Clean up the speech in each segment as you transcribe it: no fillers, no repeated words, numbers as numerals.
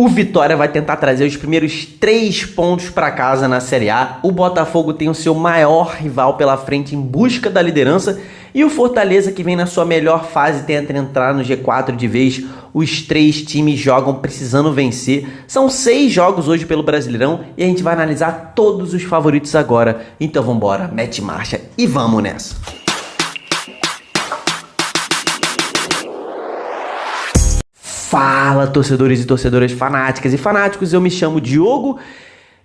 O Vitória vai tentar trazer os primeiros 3 pontos para casa na Série A. O Botafogo tem o seu maior rival pela frente em busca da liderança. E o Fortaleza, que vem na sua melhor fase, tenta entrar no G4 de vez. Os 3 times jogam precisando vencer. São 6 jogos hoje pelo Brasileirão e a gente vai analisar todos os favoritos agora. Então vambora, mete marcha e vamos nessa. Fala, torcedores e torcedoras fanáticas e fanáticos, eu me chamo Diogo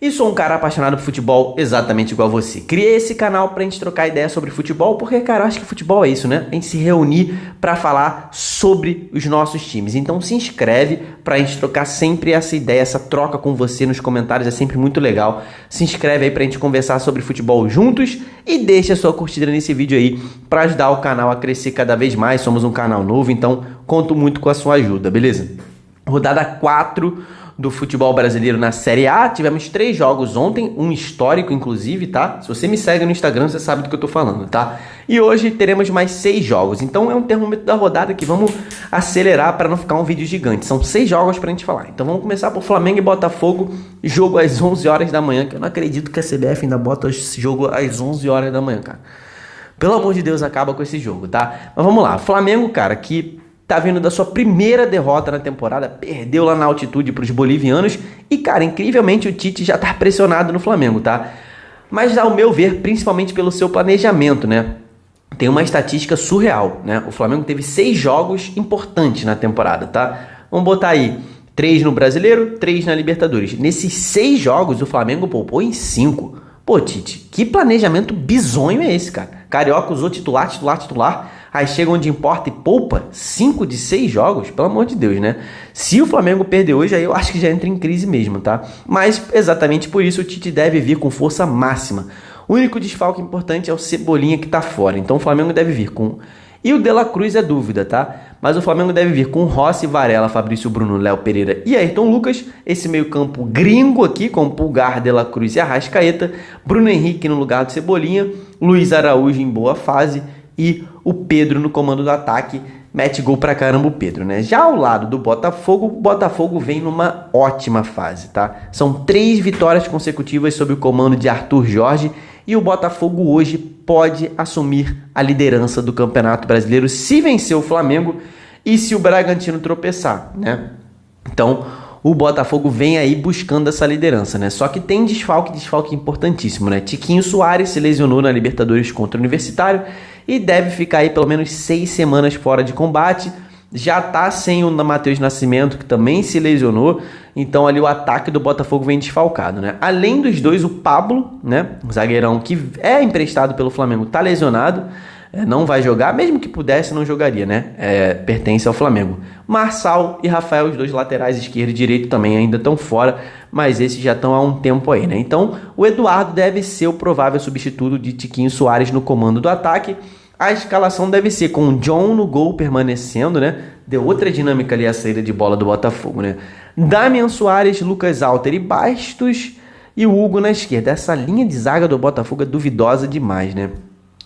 e sou um cara apaixonado por futebol exatamente igual a você. Criei esse canal pra gente trocar ideia sobre futebol, porque, cara, eu acho que futebol é isso, né? A gente se reunir pra falar sobre os nossos times. Então se inscreve pra gente trocar sempre essa ideia, essa troca com você nos comentários, é sempre muito legal. Se inscreve aí pra gente conversar sobre futebol juntos e deixa a sua curtida nesse vídeo aí pra ajudar o canal a crescer cada vez mais. Somos um canal novo, então conto muito com a sua ajuda, beleza? Rodada 4 do futebol brasileiro na Série A. Tivemos 3 jogos ontem, um histórico inclusive, tá? Se você me segue no Instagram, você sabe do que eu tô falando, tá? E hoje teremos mais 6 jogos. Então é um termômetro da rodada que vamos acelerar para não ficar um vídeo gigante. São 6 jogos pra gente falar. Então vamos começar por Flamengo e Botafogo, jogo às 11 horas da manhã, que eu não acredito que a CBF ainda bota esse jogo às 11 horas da manhã, cara. Pelo amor de Deus, acaba com esse jogo, tá? Mas vamos lá. Flamengo, cara, que tá vindo da sua primeira derrota na temporada, perdeu lá na altitude para os bolivianos e, cara, incrivelmente o Tite já tá pressionado no Flamengo, tá? Mas, ao meu ver, principalmente pelo seu planejamento, né? Tem uma estatística surreal, né? O Flamengo teve 6 jogos importantes na temporada, tá? Vamos botar aí 3 no Brasileiro, 3 na Libertadores. Nesses 6 jogos, o Flamengo poupou em 5. Pô, Tite, que planejamento bizonho é esse, cara? Carioca usou titular, aí chega onde importa e poupa 5 de 6 jogos, pelo amor de Deus, né? Se o Flamengo perder hoje, aí eu acho que já entra em crise mesmo, tá? Mas exatamente por isso o Tite deve vir com força máxima. O único desfalque importante é o Cebolinha que tá fora, então o Flamengo deve vir com... E o De La Cruz é dúvida, tá? Mas o Flamengo deve vir com Rossi, Varela, Fabrício Bruno, Léo Pereira e Ayrton Lucas. Esse meio campo gringo aqui, com Pulgar, De La Cruz e Arrascaeta. Bruno Henrique no lugar do Cebolinha. Luiz Araújo em boa fase. E o Pedro no comando do ataque. Mete gol pra caramba o Pedro, né? Já ao lado do Botafogo, o Botafogo vem numa ótima fase, tá? São 3 vitórias consecutivas sob o comando de Arthur Jorge. E o Botafogo hoje pode assumir a liderança do Campeonato Brasileiro se vencer o Flamengo e se o Bragantino tropeçar, né? Então, o Botafogo vem aí buscando essa liderança, né? Só que tem desfalque importantíssimo, né? Tiquinho Soares se lesionou na Libertadores contra o Universitário e deve ficar aí pelo menos 6 semanas fora de combate. Já tá sem o Matheus Nascimento, que também se lesionou. Então ali o ataque do Botafogo vem desfalcado, né? Além dos dois, o Pablo, né? O zagueirão que é emprestado pelo Flamengo, tá lesionado. Não vai jogar, mesmo que pudesse, não jogaria, né? Pertence ao Flamengo. Marçal e Rafael, os dois laterais esquerdo e direito também ainda estão fora, mas esses já estão há um tempo aí, né? Então o Eduardo deve ser o provável substituto de Tiquinho Soares no comando do ataque. A escalação deve ser com o John no gol permanecendo, né? Deu outra dinâmica ali a saída de bola do Botafogo, né? Damian Soares, Lucas Alter e Bastos e o Hugo na esquerda. Essa linha de zaga do Botafogo é duvidosa demais, né?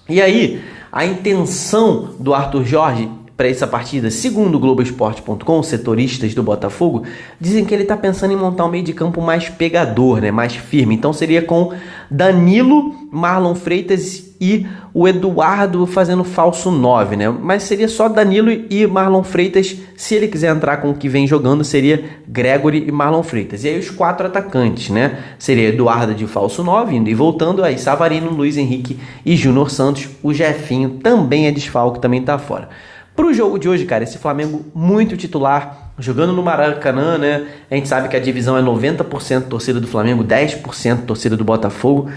E aí, a intenção do Arthur Jorge para essa partida, segundo o Globoesporte.com, setoristas do Botafogo, dizem que ele está pensando em montar um meio de campo mais pegador, né, mais firme. Então seria com Danilo, Marlon Freitas e o Eduardo fazendo falso 9, né? Mas seria só Danilo e Marlon Freitas. Se ele quiser entrar com o que vem jogando, seria Gregory e Marlon Freitas. E aí os 4 atacantes, né? Seria Eduardo de falso 9, indo e voltando, aí Savarino, Luiz Henrique e Júnior Santos. O Jefinho também é desfalque, também tá fora. Pro jogo de hoje, cara, esse Flamengo muito titular, jogando no Maracanã, né? A gente sabe que a divisão é 90% torcida do Flamengo, 10% torcida do Botafogo.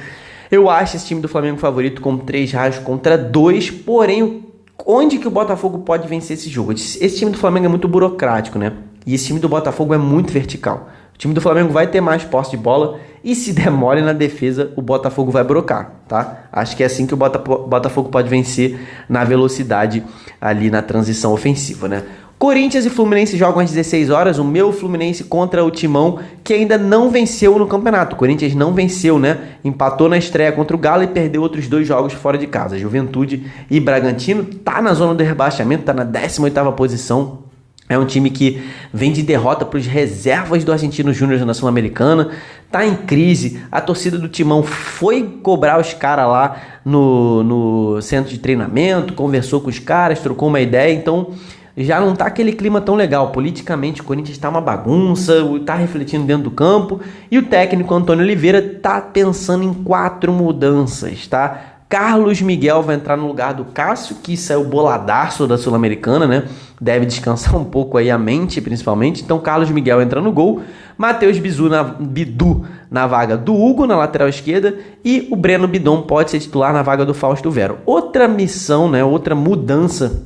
Eu acho esse time do Flamengo favorito com 3 raios contra 2, porém, onde que o Botafogo pode vencer esse jogo? Esse time do Flamengo é muito burocrático, né? E esse time do Botafogo é muito vertical. O time do Flamengo vai ter mais posse de bola e se der mole na defesa, o Botafogo vai brocar, tá? Acho que é assim que o Botafogo pode vencer na velocidade ali na transição ofensiva, né? Corinthians e Fluminense jogam às 16 horas, o meu Fluminense contra o Timão, que ainda não venceu no campeonato. O Corinthians não venceu, né? Empatou na estreia contra o Galo e perdeu outros 2 jogos fora de casa. Juventude e Bragantino tá na zona do rebaixamento, tá na 18ª posição. É um time que vem de derrota para os reservas do Argentinos Júnior na Sul-Americana, tá em crise. A torcida do Timão foi cobrar os caras lá no centro de treinamento, conversou com os caras, trocou uma ideia, então já não tá aquele clima tão legal. Politicamente o Corinthians tá uma bagunça, tá refletindo dentro do campo, e o técnico Antônio Oliveira tá pensando em 4 mudanças, tá? Carlos Miguel vai entrar no lugar do Cássio, que saiu boladaço da Sul-Americana, né? Deve descansar um pouco aí a mente, principalmente. Então, Carlos Miguel entra no gol. Matheus Bidu na vaga do Hugo, na lateral esquerda. E o Breno Bidon pode ser titular na vaga do Fausto Vero. Outra missão, né? Outra mudança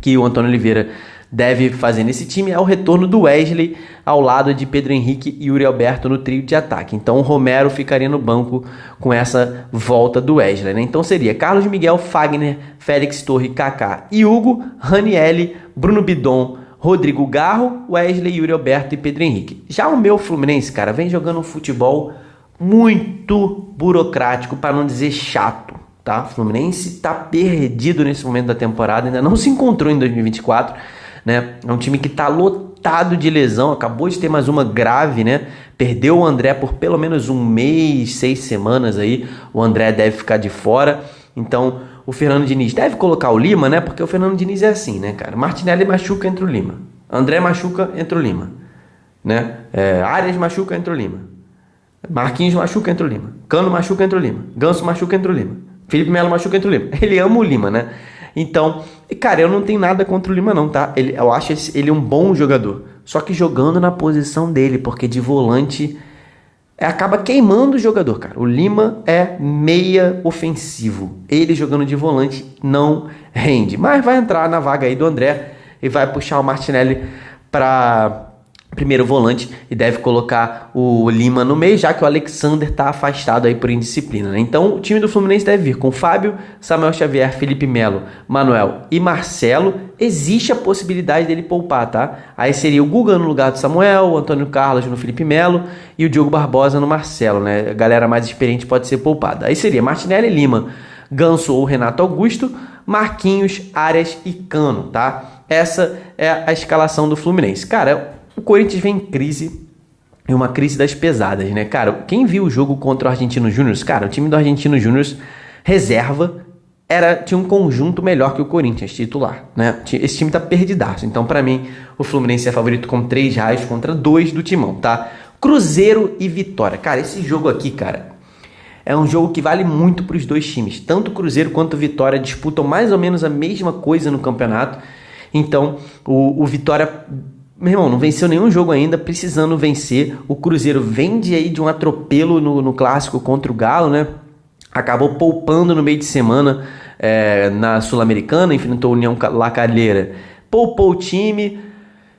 que o Antônio Oliveira deve fazer nesse time é o retorno do Wesley ao lado de Pedro Henrique e Yuri Alberto no trio de ataque. Então o Romero ficaria no banco com essa volta do Wesley, né? Então seria Carlos Miguel, Fagner, Félix Torre, Kaká e Hugo, Ranielli, Bruno Bidon, Rodrigo Garro, Wesley, Yuri Alberto e Pedro Henrique. Já o meu Fluminense, cara, vem jogando um futebol muito burocrático, para não dizer chato, tá? O Fluminense tá perdido nesse momento da temporada, ainda não se encontrou em 2024, né? É um time que tá lotado de lesão, acabou de ter mais uma grave, né? Perdeu o André por pelo menos um mês, 6 semanas aí, o André deve ficar de fora. Então o Fernando Diniz deve colocar o Lima, né? Porque o Fernando Diniz é assim, né, cara? Martinelli machuca, entra o Lima. André machuca, entra o Lima, né? Arias machuca, entra o Lima. Marquinhos machuca, entra o Lima. Cano machuca, entra o Lima. Ganso machuca, entra o Lima. Felipe Melo machuca, entra o Lima. Ele ama o Lima, né? Então, cara, eu não tenho nada contra o Lima não, tá? Eu acho ele um bom jogador. Só que jogando na posição dele, porque de volante acaba queimando o jogador, cara. O Lima é meia ofensivo. Ele jogando de volante não rende. Mas vai entrar na vaga aí do André e vai puxar o Martinelli para primeiro volante e deve colocar o Lima no meio, já que o Alexander está afastado aí por indisciplina, né? Então o time do Fluminense deve vir com Fábio, Samuel Xavier, Felipe Melo, Manuel e Marcelo. Existe a possibilidade dele poupar, tá? Aí seria o Guga no lugar do Samuel, o Antônio Carlos no Felipe Melo e o Diogo Barbosa no Marcelo, né? A galera mais experiente pode ser poupada. Aí seria Martinelli, Lima, Ganso ou Renato Augusto, Marquinhos, Arias e Cano, tá? Essa é a escalação do Fluminense. Cara, o Corinthians vem em crise, é uma crise das pesadas, né? Cara, quem viu o jogo contra o Argentinos Júnior, cara, o time do Argentinos Júnior reserva tinha um conjunto melhor que o Corinthians titular, né? Esse time tá perdidaço. Então, pra mim, o Fluminense é favorito com 3 reais contra 2 do Timão, tá? Cruzeiro e Vitória. Cara, esse jogo aqui, cara, é um jogo que vale muito pros dois times. Tanto o Cruzeiro quanto o Vitória disputam mais ou menos a mesma coisa no campeonato. Então, o Vitória, meu irmão, não venceu nenhum jogo ainda, precisando vencer. O Cruzeiro vem aí de um atropelo no clássico contra o Galo, né? Acabou poupando no meio de semana na Sul-Americana, enfrentou a União La Calera. Poupou o time,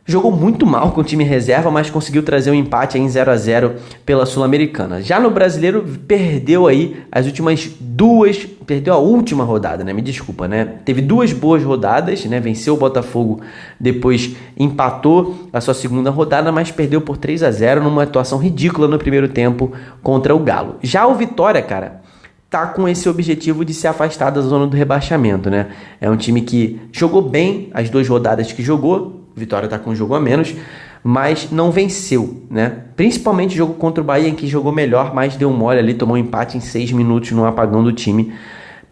jogou muito mal com o time reserva, mas conseguiu trazer um empate aí em 0-0 pela Sul-Americana. Já no Brasileiro, perdeu aí as últimas duas, perdeu a última rodada, né? Me desculpa, né? Teve 2 boas rodadas, né? Venceu o Botafogo, depois empatou a sua segunda rodada, mas perdeu por 3-0 numa atuação ridícula no primeiro tempo contra o Galo. Já o Vitória, cara, tá com esse objetivo de se afastar da zona do rebaixamento, né? É um time que jogou bem as 2 rodadas que jogou, Vitória tá com um jogo a menos, mas não venceu, né? Principalmente o jogo contra o Bahia, em que jogou melhor, mas deu mole ali, tomou um empate em 6 minutos no apagão do time,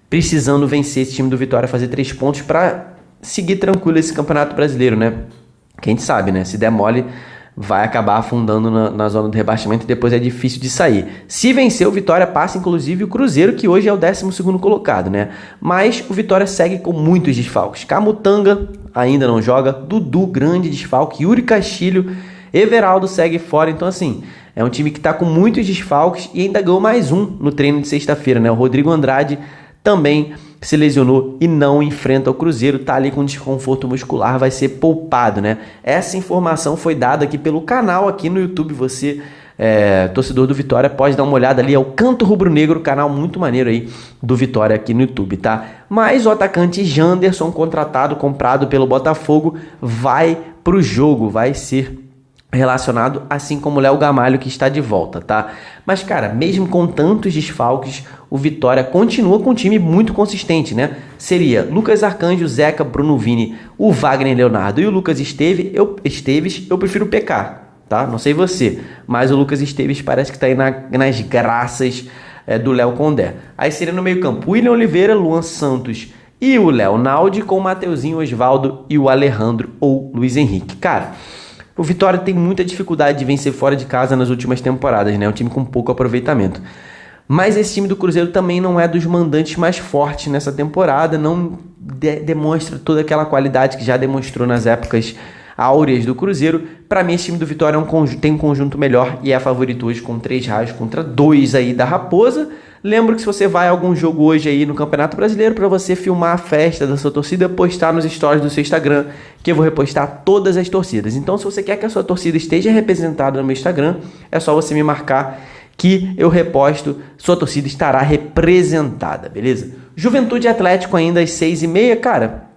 precisando vencer esse time do Vitória, fazer 3 pontos para seguir tranquilo esse Campeonato Brasileiro, né? Quem sabe, né? Se der mole, vai acabar afundando na zona do rebaixamento e depois é difícil de sair. Se vencer, o Vitória passa inclusive o Cruzeiro, que hoje é o 12º colocado, né? Mas o Vitória segue com muitos desfalques. Camutanga ainda não joga, Dudu, grande desfalque, Yuri Castilho, Everaldo segue fora. Então, assim, é um time que tá com muitos desfalques e ainda ganhou mais um no treino de sexta-feira, né? O Rodrigo Andrade também se lesionou e não enfrenta o Cruzeiro, tá ali com desconforto muscular, vai ser poupado, né? Essa informação foi dada aqui pelo canal aqui no YouTube. Você, torcedor do Vitória, pode dar uma olhada ali, é o Canto Rubro Negro, canal muito maneiro aí do Vitória aqui no YouTube, tá? Mas o atacante Janderson, comprado pelo Botafogo, vai pro jogo, vai ser relacionado, assim como o Léo Gamalho, que está de volta, tá? Mas, cara, mesmo com tantos desfalques, o Vitória continua com um time muito consistente, né? Seria Lucas Arcanjo, Zeca, Bruno Vini, o Wagner Leonardo e o Lucas Esteves. Eu prefiro o PK, tá? Não sei você, mas o Lucas Esteves parece que tá aí nas graças do Léo Condé. Aí seria no meio campo, William Oliveira, Luan Santos e o Léo Naldi, com o Mateuzinho, Osvaldo e o Alejandro ou Luiz Henrique. Cara, o Vitória tem muita dificuldade de vencer fora de casa nas últimas temporadas, né? É um time com pouco aproveitamento. Mas esse time do Cruzeiro também não é dos mandantes mais fortes nessa temporada, não demonstra toda aquela qualidade que já demonstrou nas épocas áureas do Cruzeiro. Para mim, esse time do Vitória tem um conjunto melhor e é favorito hoje com 3 raios contra 2 aí da Raposa. Lembro que se você vai a algum jogo hoje aí no Campeonato Brasileiro, para você filmar a festa da sua torcida, postar nos stories do seu Instagram, que eu vou repostar todas as torcidas. Então, se você quer que a sua torcida esteja representada no meu Instagram, é só você me marcar que eu reposto, sua torcida estará representada, beleza? Juventude Atlético ainda às 6h30, cara.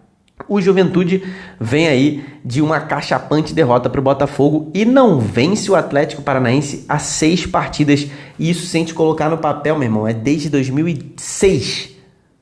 O Juventude vem aí de uma cachapante derrota para o Botafogo e não vence o Atlético Paranaense há 6 partidas. E isso, sem te colocar no papel, meu irmão, é desde 2006,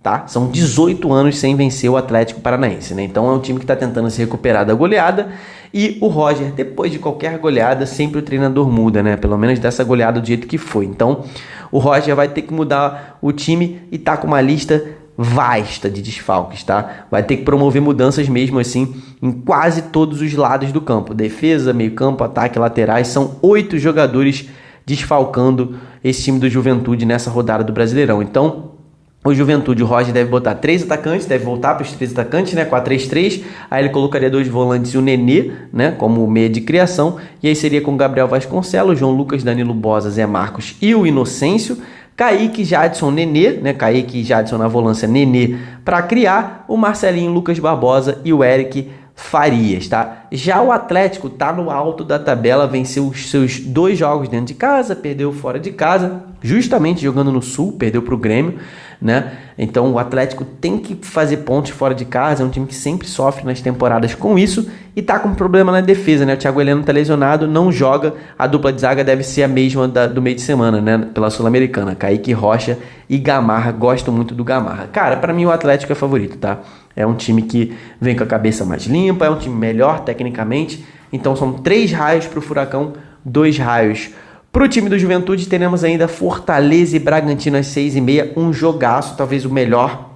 tá? São 18 anos sem vencer o Atlético Paranaense, né? Então é um time que está tentando se recuperar da goleada. E o Roger, depois de qualquer goleada, sempre o treinador muda, né? Pelo menos dessa goleada do jeito que foi. Então o Roger vai ter que mudar o time e tá com uma lista vasta de desfalques, tá? Vai ter que promover mudanças mesmo assim em quase todos os lados do campo. Defesa, meio campo, ataque, laterais. São 8 jogadores desfalcando esse time do Juventude nessa rodada do Brasileirão. Então, o Juventude, o Roger deve botar 3 atacantes, deve voltar para os 3 atacantes, né? 4-3-3. Aí ele colocaria 2 volantes e o Nenê, né? Como meia de criação. E aí seria com Gabriel Vasconcelos, João Lucas, Danilo Bosa, Zé Marcos e o Inocêncio. Kaique, Jadson, Nenê, né? Kaique e Jadson na volância, Nenê para criar, o Marcelinho, Lucas Barbosa e o Eric Farias, tá? Já o Atlético tá no alto da tabela, venceu os seus 2 jogos dentro de casa, perdeu fora de casa, justamente jogando no Sul, perdeu para o Grêmio, né? Então o Atlético tem que fazer pontos fora de casa, é um time que sempre sofre nas temporadas com isso e tá com problema na defesa, né? O Thiago Heleno tá lesionado, não joga, a dupla de zaga deve ser a mesma do meio de semana, né? Pela Sul-Americana, Kaique Rocha e Gamarra, gosto muito do Gamarra. Cara, para mim o Atlético é favorito, tá? É um time que vem com a cabeça mais limpa, é um time melhor tecnicamente, então são 3 raios pro Furacão, 2 raios pro time do Juventude. Teremos ainda Fortaleza e Bragantino às 6h30, um jogaço, talvez o melhor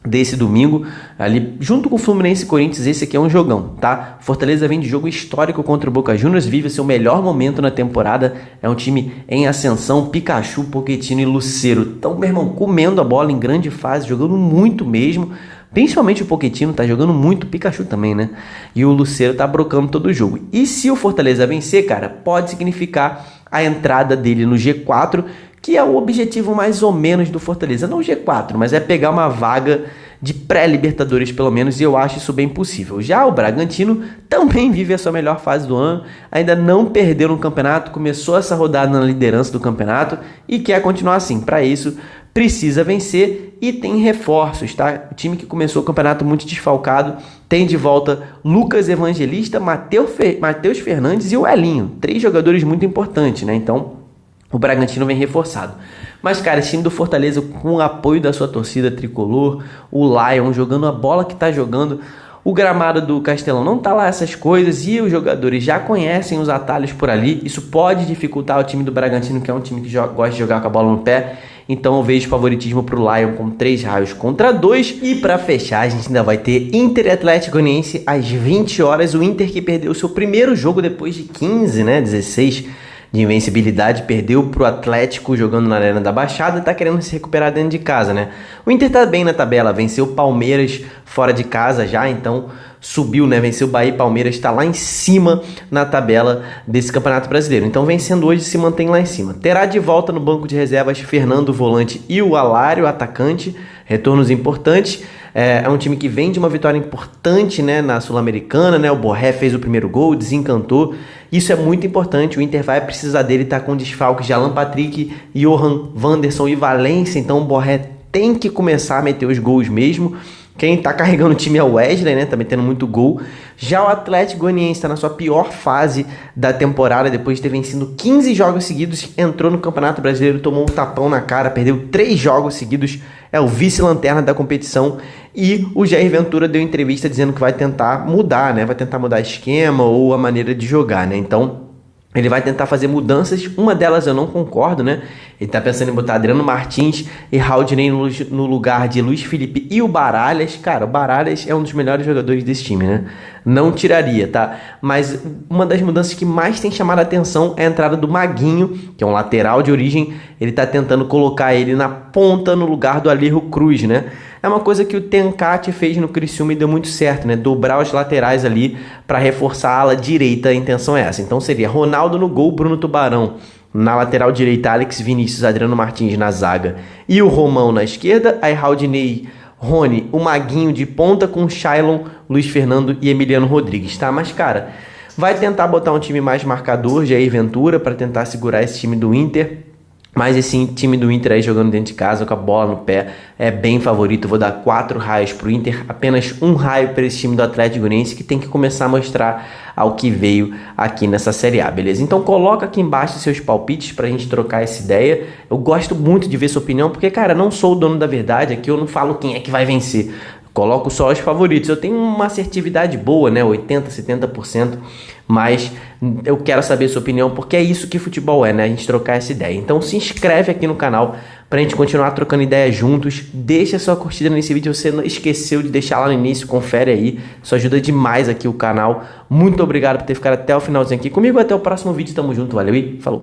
desse domingo, ali junto com o Fluminense e Corinthians. Esse aqui é um jogão, tá? Fortaleza vem de jogo histórico contra o Boca Juniors, vive seu melhor momento na temporada, é um time em ascensão, Pikachu, Pochettino e Lucero, então, meu irmão, comendo a bola em grande fase, jogando muito mesmo, principalmente o Pochettino tá jogando muito, o Pikachu também, né? E o Lucero tá brocando todo o jogo. E se o Fortaleza vencer, cara, pode significar a entrada dele no G4, que é o objetivo mais ou menos do Fortaleza. Não o G4, mas é pegar uma vaga de pré-Libertadores pelo menos, e eu acho isso bem possível. Já o Bragantino também vive a sua melhor fase do ano, ainda não perdeu no campeonato, começou essa rodada na liderança do campeonato e quer continuar assim. Para isso, precisa vencer e tem reforços, tá? O time que começou o campeonato muito desfalcado tem de volta Lucas Evangelista, Matheus Fernandes e o Elinho. 3 jogadores muito importantes, né? Então, o Bragantino vem reforçado. Mas, cara, esse time do Fortaleza, com o apoio da sua torcida tricolor, o Lion jogando a bola que tá jogando, o gramado do Castelão não tá lá essas coisas e os jogadores já conhecem os atalhos por ali. Isso pode dificultar o time do Bragantino, que é um time que gosta de jogar com a bola no pé. Então eu vejo favoritismo pro Lion com 3 raios contra 2. E para fechar, a gente ainda vai ter Inter e Atlético Goianiense às 20 horas. O Inter que perdeu o seu primeiro jogo depois de 15, né? 16 de invencibilidade, perdeu pro Atlético jogando na Arena da Baixada, tá querendo se recuperar dentro de casa, né? O Inter tá bem na tabela, venceu o Palmeiras fora de casa já, então subiu, né? Venceu o Bahia e Palmeiras, tá lá em cima na tabela desse Campeonato Brasileiro. Então vencendo hoje se mantém lá em cima. Terá de volta no banco de reservas Fernando, volante, e o Alário, atacante, retornos importantes. É um time que vem de uma vitória importante, né, na Sul-Americana, né? O Borré fez o primeiro gol, desencantou. Isso é muito importante. O Inter vai precisar dele, tá com desfalques de Alan Patrick, Johan, Wanderson e Valência. Então o Borré tem que começar a meter os gols mesmo. Quem tá carregando o time é o Wesley, né? Também tendo muito gol. Já o Atlético Goianiense está na sua pior fase da temporada, depois de ter vencido 15 jogos seguidos, entrou no Campeonato Brasileiro, tomou um tapão na cara, perdeu 3 jogos seguidos, é o vice-lanterna da competição. E o Jair Ventura deu entrevista dizendo que vai tentar mudar, né? Vai tentar mudar esquema ou a maneira de jogar, né? Então, ele vai tentar fazer mudanças, uma delas eu não concordo, né? Ele tá pensando em botar Adriano Martins e Raudinei no lugar de Luiz Felipe e o Baralhas. Cara, o Baralhas é um dos melhores jogadores desse time, né? Não tiraria, tá? Mas uma das mudanças que mais tem chamado a atenção é a entrada do Maguinho, que é um lateral de origem. Ele tá tentando colocar ele na ponta no lugar do Alejo Cruz, né? É uma coisa que o Tencate fez no Criciúma e deu muito certo, né? Dobrar os laterais ali para reforçar a ala direita, a intenção é essa. Então seria Ronaldo no gol, Bruno Tubarão na lateral direita, Alex Vinícius, Adriano Martins na zaga e o Romão na esquerda, aí Raudinei, Rony, o Maguinho de ponta com Shailon, Luiz Fernando e Emiliano Rodrigues, tá? Mas, cara, vai tentar botar um time mais marcador, Jair Ventura, para tentar segurar esse time do Inter. Mas esse time do Inter aí jogando dentro de casa com a bola no pé é bem favorito. Eu vou dar 4 raios pro Inter, apenas 1 raio para esse time do Atlético Goianiense que tem que começar a mostrar ao que veio aqui nessa Série A, beleza? Então coloca aqui embaixo seus palpites pra gente trocar essa ideia. Eu gosto muito de ver sua opinião porque, cara, não sou o dono da verdade, aqui eu não falo quem é que vai vencer. Coloco só os favoritos. Eu tenho uma assertividade boa, né? 80%, 70%. Mas eu quero saber a sua opinião, porque é isso que futebol é, né? A gente trocar essa ideia. Então se inscreve aqui no canal pra gente continuar trocando ideias juntos. Deixa sua curtida nesse vídeo. Você não esqueceu de deixar lá no início, confere aí. Isso ajuda demais aqui o canal. Muito obrigado por ter ficado até o finalzinho aqui comigo. Até o próximo vídeo. Tamo junto. Valeu e falou.